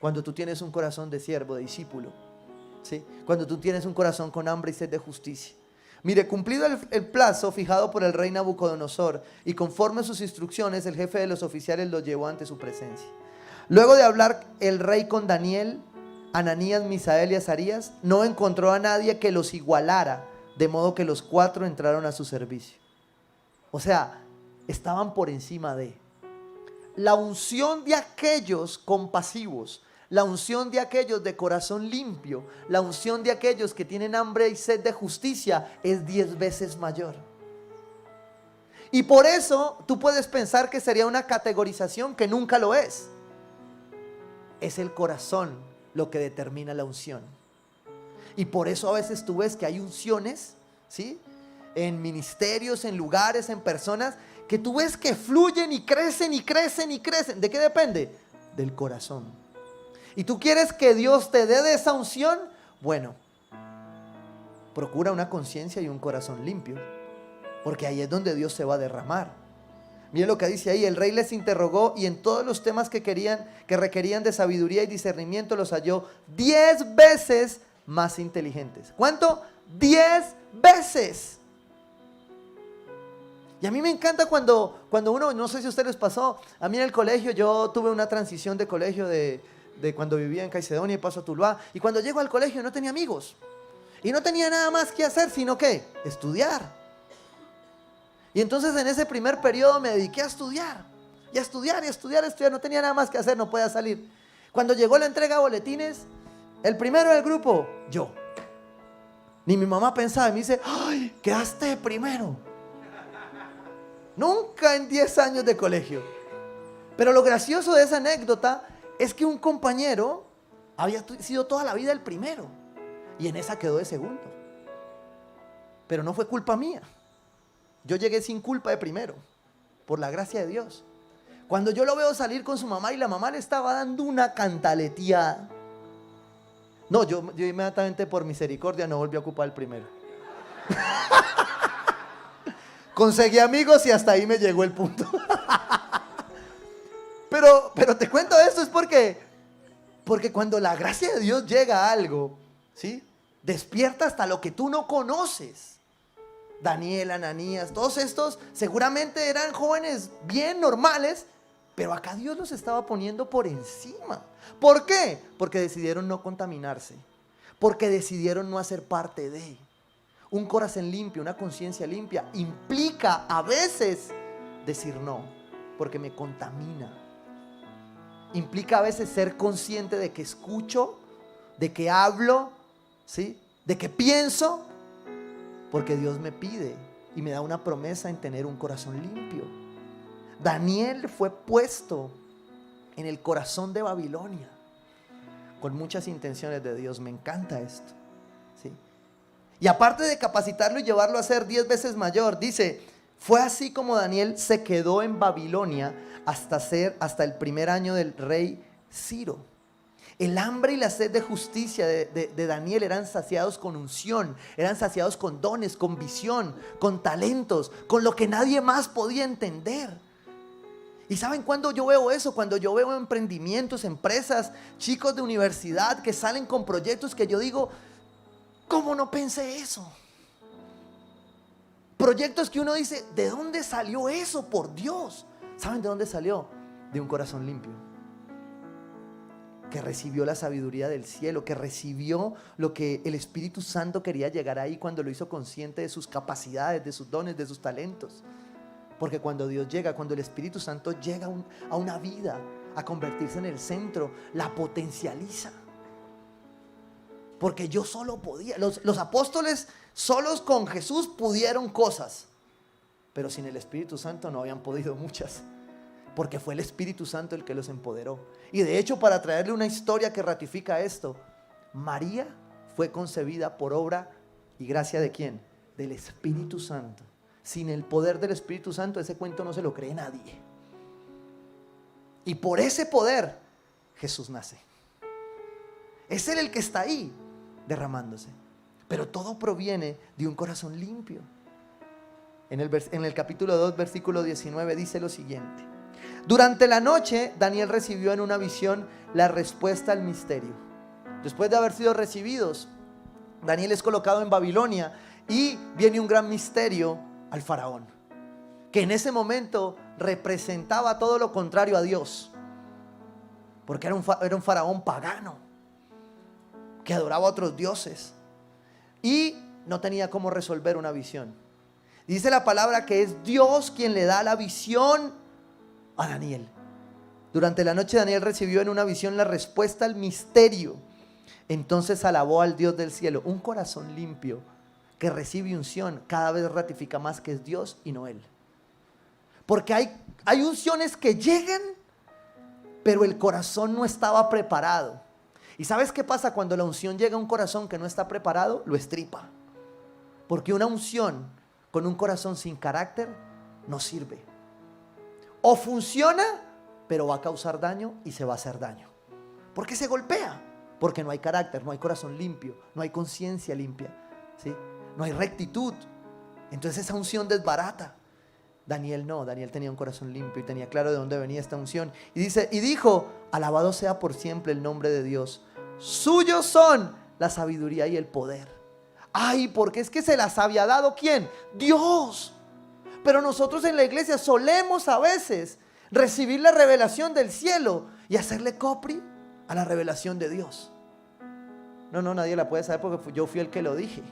cuando tú tienes un corazón de siervo, de discípulo, ¿sí? Cuando tú tienes un corazón con hambre y sed de justicia. Mire, cumplido el plazo fijado por el rey Nabucodonosor, y conforme a sus instrucciones, el jefe de los oficiales lo llevó ante su presencia. Luego de hablar el rey con Daniel, Ananías, Misael y Azarías, no encontró a nadie que los igualara, de modo que los 4 entraron a su servicio. O sea, estaban por encima de la unción de aquellos compasivos, la unción de aquellos de corazón limpio, la unción de aquellos que tienen hambre y sed de justicia es 10 veces mayor. Y por eso tú puedes pensar que sería una categorización que nunca lo es. Es el corazón lo que determina la unción. Y por eso a veces tú ves que hay unciones, ¿sí?, en ministerios, en lugares, en personas, que tú ves que fluyen y crecen y crecen y crecen. ¿De qué depende? Del corazón. ¿Y tú quieres que Dios te dé de esa unción? Bueno, procura una conciencia y un corazón limpio, porque ahí es donde Dios se va a derramar. Miren lo que dice ahí: el rey les interrogó, y en todos los temas que requerían de sabiduría y discernimiento, los halló 10 veces más inteligentes. ¿Cuánto? 10 veces. Y a mí me encanta cuando uno, no sé si a ustedes les pasó, a mí en el colegio, yo tuve una transición de colegio de cuando vivía en Caicedonia y paso a Tuluá, y cuando llego al colegio no tenía amigos, y no tenía nada más que hacer, sino que estudiar. Y entonces en ese primer periodo me dediqué a estudiar, y a estudiar, y a estudiar, a estudiar. No tenía nada más que hacer, no podía salir. Cuando llegó la entrega de boletines, el primero del grupo, yo. Ni mi mamá pensaba, y me dice: ¡ay, quedaste primero! Nunca en 10 años de colegio. Pero lo gracioso de esa anécdota es que un compañero había sido toda la vida el primero, y en esa quedó de segundo. Pero no fue culpa mía. Yo llegué sin culpa de primero, por la gracia de Dios. Cuando yo lo veo salir con su mamá, y la mamá le estaba dando una cantaleteada, no, yo inmediatamente, por misericordia, no volví a ocupar el primero. Conseguí amigos y hasta ahí me llegó el punto. Pero te cuento esto es porque cuando la gracia de Dios llega a algo, ¿sí?, despierta hasta lo que tú no conoces. Daniel, Ananías, todos estos seguramente eran jóvenes bien normales, pero acá Dios los estaba poniendo por encima. ¿Por qué? Porque decidieron no contaminarse, porque decidieron no hacer parte de. Un corazón limpio, una conciencia limpia, implica a veces decir no, porque me contamina. Implica a veces ser consciente de que escucho, de que hablo, ¿sí?, de que pienso, Porque Dios me pide y me da una promesa en tener un corazón limpio. Daniel fue puesto en el corazón de Babilonia con muchas intenciones de Dios. Me encanta esto, ¿sí? Y aparte de capacitarlo y llevarlo a ser 10 veces mayor, dice, fue así como Daniel se quedó en Babilonia hasta el primer año del rey Ciro. El hambre y la sed de justicia de Daniel eran saciados con unción, eran saciados con dones, con visión, con talentos, con lo que nadie más podía entender. ¿Y saben cuándo yo veo eso? Cuando yo veo emprendimientos, empresas, chicos de universidad que salen con proyectos que yo digo, ¿cómo no pensé eso? Proyectos que uno dice, ¿de dónde salió eso? Por Dios. ¿Saben de dónde salió? De un corazón limpio, que recibió la sabiduría del cielo, que recibió lo que el Espíritu Santo quería llegar ahí cuando lo hizo consciente de sus capacidades, de sus dones, de sus talentos. Porque cuando Dios llega, cuando el Espíritu Santo llega a una vida, a convertirse en el centro, la potencializa. Porque yo solo podía, los apóstoles solos con Jesús pudieron cosas, pero sin el Espíritu Santo no habían podido muchas. Porque fue el Espíritu Santo el que los empoderó. Y de hecho, para traerle una historia que ratifica esto, María fue concebida por obra y gracia ¿de quién? Del Espíritu Santo. Sin el poder del Espíritu Santo, ese cuento no se lo cree nadie. Y por ese poder, Jesús nace. Es Él el que está ahí, derramándose. Pero todo proviene de un corazón limpio. En el capítulo 2, versículo 19, dice lo siguiente. Durante la noche, Daniel recibió en una visión la respuesta al misterio. Después de haber sido recibidos, Daniel es colocado en Babilonia y viene un gran misterio al faraón, que en ese momento representaba todo lo contrario a Dios, porque era un faraón pagano que adoraba a otros dioses y no tenía cómo resolver una visión. Dice la palabra que es Dios quien le da la visión a Daniel. Durante la noche Daniel recibió en una visión la respuesta al misterio. Entonces alabó al Dios del cielo. Un corazón limpio que recibe unción cada vez ratifica más que es Dios y no él. Porque hay unciones que llegan, pero el corazón no estaba preparado. ¿Y sabes qué pasa cuando la unción llega a un corazón que no está preparado? Lo estripa. Porque una unción con un corazón sin carácter no sirve. O funciona, pero va a causar daño y se va a hacer daño. ¿Por qué se golpea? Porque no hay carácter, no hay corazón limpio, no hay conciencia limpia, ¿sí? No hay rectitud. Entonces esa unción desbarata. Daniel no, Daniel tenía un corazón limpio y tenía claro de dónde venía esta unción. Y dijo, alabado sea por siempre el nombre de Dios. Suyos son la sabiduría y el poder. Ay, porque es que se las había dado ¿quién? Dios. Pero nosotros en la iglesia solemos a veces recibir la revelación del cielo y hacerle copy a la revelación de Dios. No, nadie la puede saber porque yo fui el que lo dije.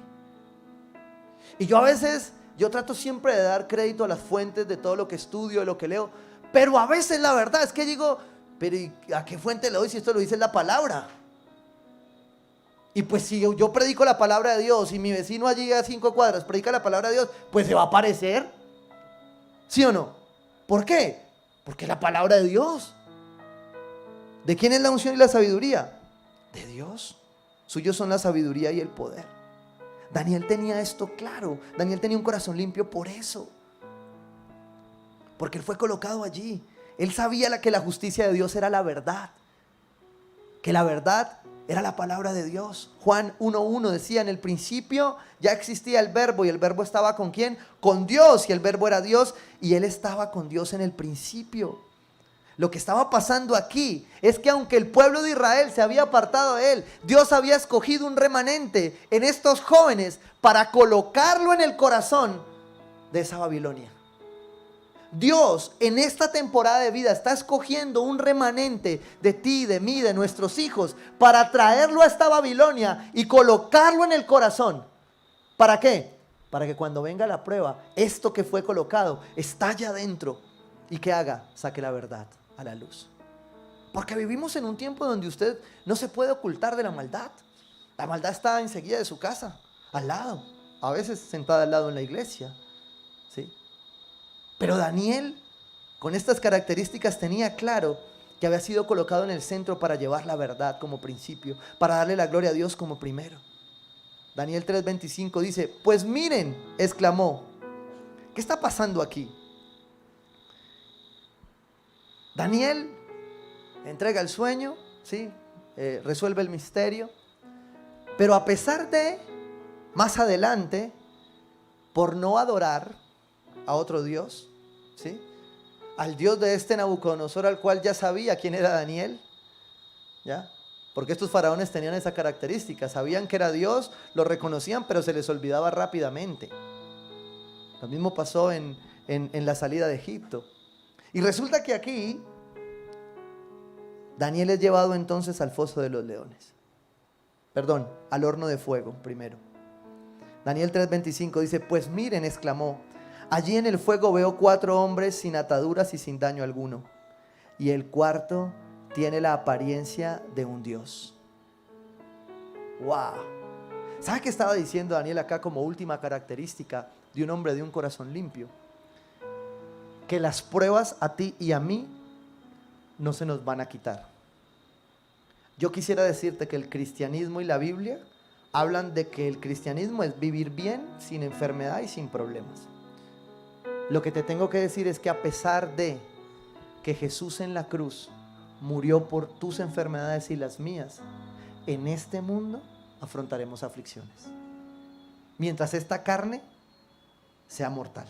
Y yo a veces, yo trato siempre de dar crédito a las fuentes de todo lo que estudio, de lo que leo. Pero a veces la verdad es que digo, pero ¿a qué fuente le doy si esto lo dice la palabra? Y pues si yo predico la palabra de Dios y mi vecino allí a 5 cuadras predica la palabra de Dios, pues se va a aparecer. ¿Sí o no? ¿Por qué? Porque es la palabra de Dios. ¿De quién es la unción y la sabiduría? De Dios. Suyos son la sabiduría y el poder. Daniel tenía esto claro. Daniel tenía un corazón limpio por eso. Porque él fue colocado allí. Él sabía que la justicia de Dios era la verdad. Que la verdad era la palabra de Dios. Juan 1:1 decía, en el principio ya existía el verbo y el verbo estaba ¿con quién? Con Dios, y el verbo era Dios y él estaba con Dios en el principio. Lo que estaba pasando aquí es que aunque el pueblo de Israel se había apartado de él, Dios había escogido un remanente en estos jóvenes para colocarlo en el corazón de esa Babilonia. Dios en esta temporada de vida está escogiendo un remanente de ti, de mí, de nuestros hijos, para traerlo a esta Babilonia y colocarlo en el corazón. ¿Para qué? Para que cuando venga la prueba, esto que fue colocado estalle adentro y que haga, saque la verdad a la luz. Porque vivimos en un tiempo donde usted no se puede ocultar de la maldad. La maldad está enseguida de su casa, al lado, a veces sentada al lado en la iglesia, ¿sí? Pero Daniel, con estas características, tenía claro que había sido colocado en el centro para llevar la verdad como principio, para darle la gloria a Dios como primero. Daniel 3:25 dice, pues miren, exclamó, ¿qué está pasando aquí? Daniel entrega el sueño, ¿sí? Resuelve el misterio, pero a pesar de, más adelante, por no adorar a otro Dios, ¿sí? Al Dios de este Nabucodonosor, al cual ya sabía quién era Daniel, ¿ya? Porque estos faraones tenían esa característica, sabían que era Dios, lo reconocían, pero se les olvidaba rápidamente. Lo mismo pasó en la salida de Egipto. Y resulta que aquí Daniel es llevado entonces al foso de los leones. Perdón, al horno de fuego primero. Daniel 3:25 dice, pues miren, exclamó, allí en el fuego veo 4 hombres sin ataduras y sin daño alguno. Y el cuarto tiene la apariencia de un Dios. ¡Wow! ¿Sabe qué estaba diciendo Daniel acá como última característica de un hombre de un corazón limpio? Que las pruebas a ti y a mí no se nos van a quitar. Yo quisiera decirte que el cristianismo y la Biblia hablan de que el cristianismo es vivir bien, sin enfermedad y sin problemas. Lo que te tengo que decir es que a pesar de que Jesús en la cruz murió por tus enfermedades y las mías, en este mundo afrontaremos aflicciones. Mientras esta carne sea mortal,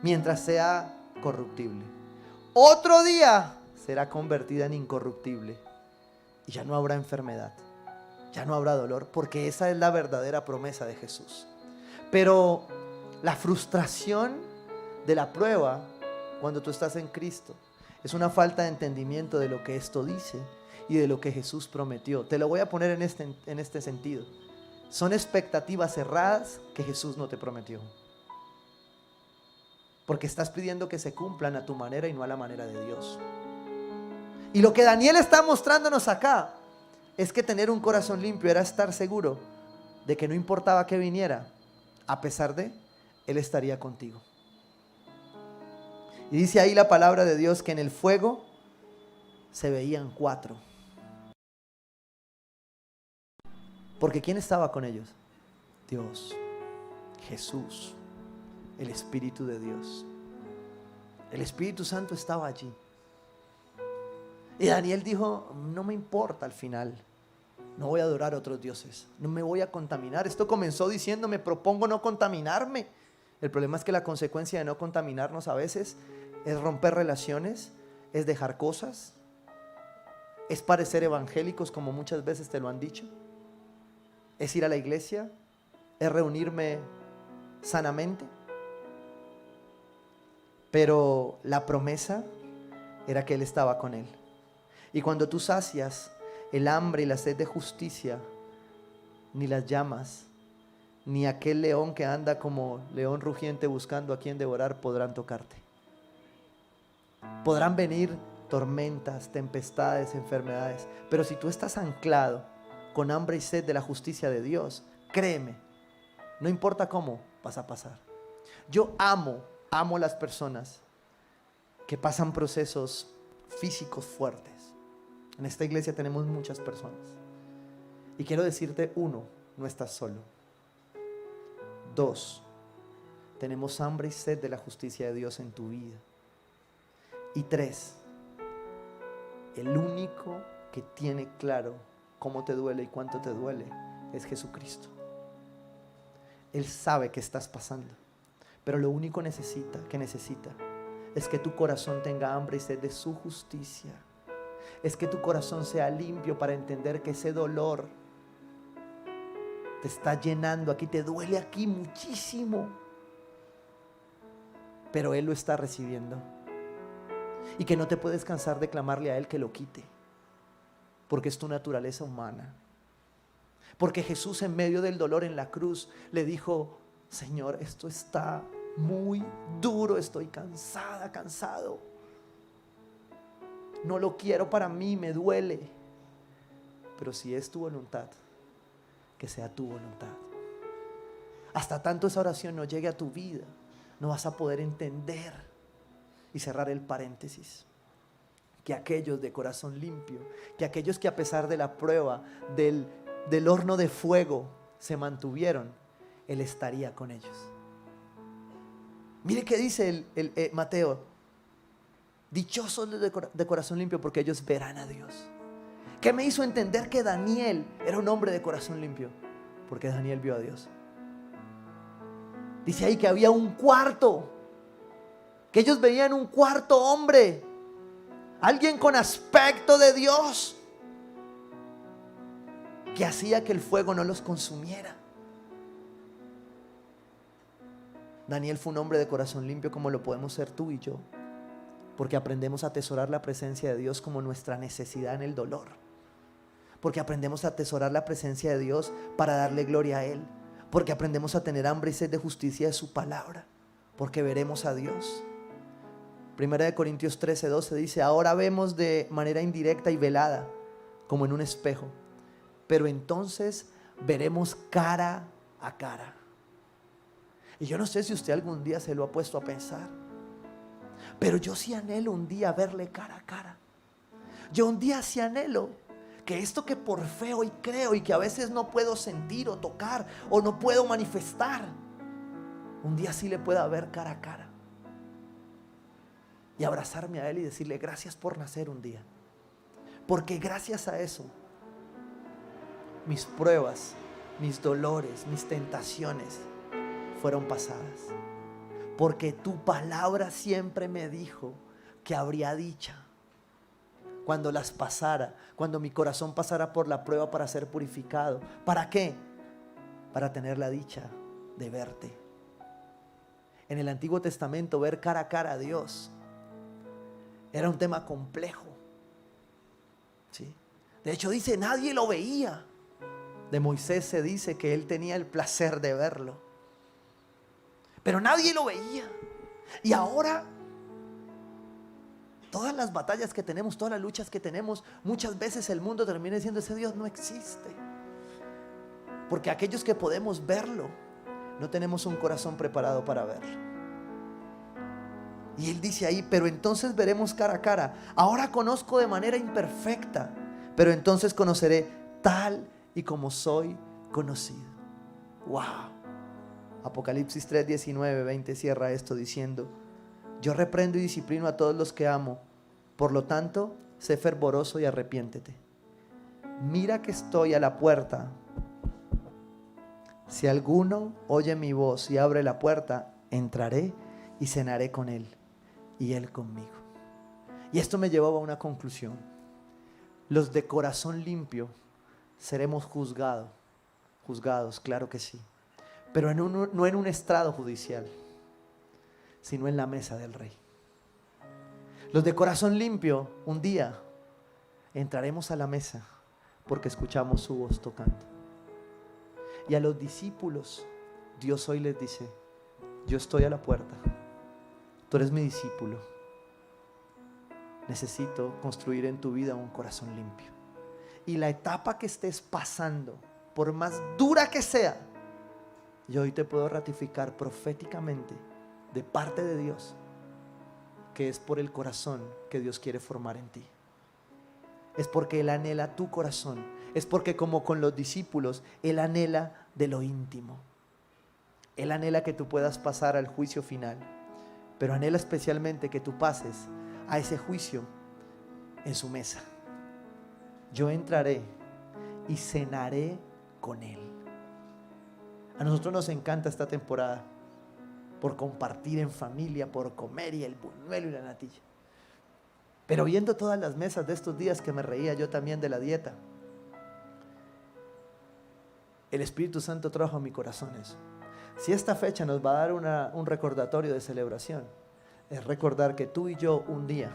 mientras sea corruptible, otro día será convertida en incorruptible y ya no habrá enfermedad, ya no habrá dolor, porque esa es la verdadera promesa de Jesús. Pero la frustración de la prueba cuando tú estás en Cristo es una falta de entendimiento de lo que esto dice y de lo que Jesús prometió. Te lo voy a poner en este sentido. Son expectativas erradas que Jesús no te prometió, porque estás pidiendo que se cumplan a tu manera y no a la manera de Dios. Y lo que Daniel está mostrándonos acá es que tener un corazón limpio era estar seguro de que no importaba que viniera, a pesar de, Él estaría contigo. Y dice ahí la palabra de Dios que en el fuego se veían 4. Porque ¿quién estaba con ellos? Dios, Jesús, el Espíritu de Dios. El Espíritu Santo estaba allí. Y Daniel dijo, no me importa al final, no voy a adorar a otros dioses, no me voy a contaminar. Esto comenzó diciendo, me propongo no contaminarme. El problema es que la consecuencia de no contaminarnos a veces es romper relaciones, es dejar cosas, es parecer evangélicos como muchas veces te lo han dicho, es ir a la iglesia, es reunirme sanamente. Pero la promesa era que Él estaba con él. Y cuando tú sacias el hambre y la sed de justicia, ni las llamas, ni aquel león que anda como león rugiente buscando a quien devorar podrán tocarte. Podrán venir tormentas, tempestades, enfermedades, pero si tú estás anclado con hambre y sed de la justicia de Dios, créeme, no importa cómo vas a pasar. Yo amo las personas que pasan procesos físicos fuertes. En esta iglesia tenemos muchas personas. Y quiero decirte, 1, no estás solo. 2, tenemos hambre y sed de la justicia de Dios en tu vida. Y 3, el único que tiene claro cómo te duele y cuánto te duele es Jesucristo. Él sabe que estás pasando, pero lo único que necesita es que tu corazón tenga hambre y sed de su justicia. Es que tu corazón sea limpio para entender que ese dolor te está llenando aquí, te duele aquí muchísimo, pero Él lo está recibiendo. Y que no te puedes cansar de clamarle a Él que lo quite, porque es tu naturaleza humana. Porque Jesús en medio del dolor en la cruz le dijo, Señor, esto está muy duro, estoy cansado. No lo quiero para mí, me duele. Pero si es tu voluntad, que sea tu voluntad. hasta tanto esa oración no llegue a tu vida, no vas a poder entender. Y cerrar el paréntesis, que aquellos de corazón limpio, que aquellos que a pesar de la prueba del horno de fuego se mantuvieron, Él estaría con ellos. Mire qué dice Mateo: dichosos los de corazón limpio, porque ellos verán a Dios. ¿Qué me hizo entender que Daniel era un hombre de corazón limpio? Porque Daniel vio a Dios. Dice ahí que había un cuarto, que ellos veían un cuarto hombre, alguien con aspecto de Dios, que hacía que el fuego no los consumiera. Daniel fue un hombre de corazón limpio, como lo podemos ser tú y yo, porque aprendemos a atesorar la presencia de Dios como nuestra necesidad en el dolor, porque aprendemos a atesorar la presencia de Dios para darle gloria a Él, porque aprendemos a tener hambre y sed de justicia de su palabra, porque veremos a Dios. Primera de Corintios 13:12 dice: ahora vemos de manera indirecta y velada, como en un espejo, pero entonces veremos cara a cara. Y yo no sé si usted algún día se lo ha puesto a pensar, pero yo sí anhelo un día verle cara a cara. Yo un día sí anhelo que esto que por fe hoy creo y que a veces no puedo sentir o tocar o no puedo manifestar, un día sí le pueda ver cara a cara y abrazarme a Él y decirle: gracias por nacer un día, porque gracias a eso mis pruebas, mis dolores, mis tentaciones fueron pasadas, porque tu palabra siempre me dijo que habría dicha cuando las pasara, cuando mi corazón pasara por la prueba para ser purificado. ¿Para qué? Para tener la dicha de verte. En el Antiguo Testamento, ver cara a cara a Dios era un tema complejo, ¿sí? De hecho dice: nadie lo veía. De Moisés se dice que él tenía el placer de verlo, pero nadie lo veía. Y ahora todas las batallas que tenemos, todas las luchas que tenemos, muchas veces el mundo termina diciendo: ese Dios no existe, porque aquellos que podemos verlo, no tenemos un corazón preparado para verlo. Y Él dice ahí: pero entonces veremos cara a cara. Ahora conozco de manera imperfecta, pero entonces conoceré tal y como soy conocido. Wow. Apocalipsis 3, 19, 20 cierra esto diciendo: yo reprendo y disciplino a todos los que amo, por lo tanto, sé fervoroso y arrepiéntete. Mira que estoy a la puerta. Si alguno oye mi voz y abre la puerta, entraré y cenaré con él y él conmigo. Y esto me llevaba a una conclusión: los de corazón limpio seremos juzgados, claro que sí, pero no en un estrado judicial, sino en la mesa del Rey. Los de corazón limpio, un día entraremos a la mesa porque escuchamos su voz tocando. Y a los discípulos, Dios hoy les dice: yo estoy a la puerta, tú eres mi discípulo, necesito construir en tu vida un corazón limpio. Y la etapa que estés pasando, por más dura que sea, yo hoy te puedo ratificar proféticamente de parte de Dios que es por el corazón que Dios quiere formar en ti. Es porque Él anhela tu corazón. Es porque, como con los discípulos, Él anhela de lo íntimo. Él anhela que tú puedas pasar al juicio final, pero anhela especialmente que tú pases a ese juicio en su mesa. Yo entraré y cenaré con Él. A nosotros nos encanta esta temporada por compartir en familia, por comer y el buñuelo y la natilla. Pero viendo todas las mesas de estos días, que me reía yo también de la dieta, el Espíritu Santo trajo a mi corazón eso. Si esta fecha nos va a dar un recordatorio de celebración, es recordar que tú y yo un día,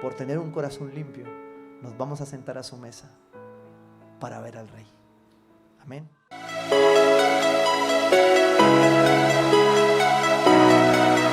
por tener un corazón limpio, nos vamos a sentar a su mesa para ver al Rey. Amén.